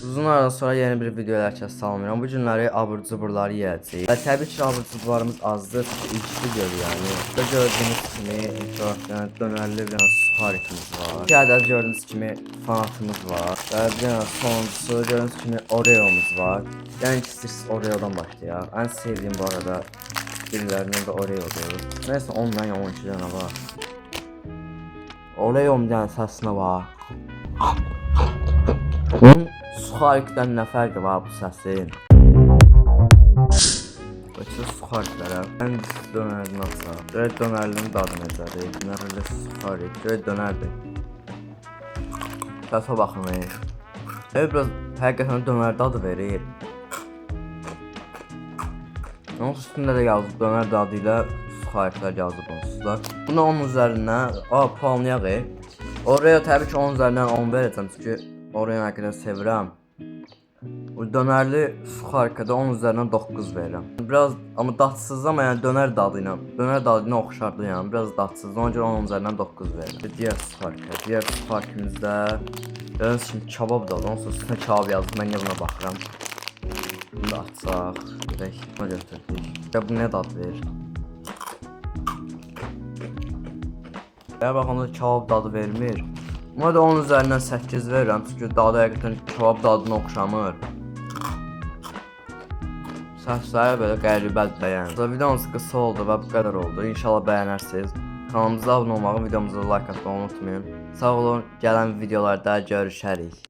Uzun aradan sonra yeni bir video ilə salamlayıram. Bu günləri abur cuburları yeyəcəyik. Və təbii ki, abur cuburlarımız azdır. İlk videodur yəni. Burada gördüyünüz kimi yəni dönərli bir suxarikimiz var. 2 ədəd gördüyünüz kimi fanatımız var. Və bir dənə sonuncusu gördüyünüz kimi Oreo'muz var. Yəni ki, siz Oreo'dan başlayaq. Ən sevdiyim bu arada birilərinin də Oreo'dur. Neyse ondan 12 dənə var. Oreo'm yəni səsinə var. Suxarikdən nə fərqi var bu səsin? Baxın suxariklərə. Ən dönərini açaq. Görək dönərlinin dadı necədir? Dönərli suxarik. Görək dönərdir. Səsə baxın. Biraz həqiqətən dönər dadı verir. Onun üstündə də yazıb dönər dadı ilə suxariklər yazıb onsuz da. Bunu 10 üzərindən puanlayaq. Oraya təbii ki 10 üzərindən 10 verəcəm çünki Oreo'yu həqiqətən sevirəm. Bu dönərli suxarikədə 10 üzərindən 9 verirəm. Biraz amma dadsız ama yəni dönər dadı ilə oxşardı yəni biraz dadsız. Ona görə 10 üzərindən 9 verirəm. Digər suxarikimizdə görürsünüz kimi kabab da var. Onsuz üstünə kabab yazıb. Mən niyə buna baxıram? Bunu da açsaq. Görək. Buna götürdük. Və bu nə dad verir? Ya bax onda kabab dadı vermir. Buna da 10 üzərindən 8 verirəm çünki dadı həqiqətən kabab dadına oxşamır. Səsləri belə qəribədir də yəni. Videomuz qısa oldu və bu qədər oldu. İnşallah bəyənərsiniz. Kanalımıza abunə olmağı, videomuza like atmağı unutmayın. Sağ olun, gələn videolarda görüşərik.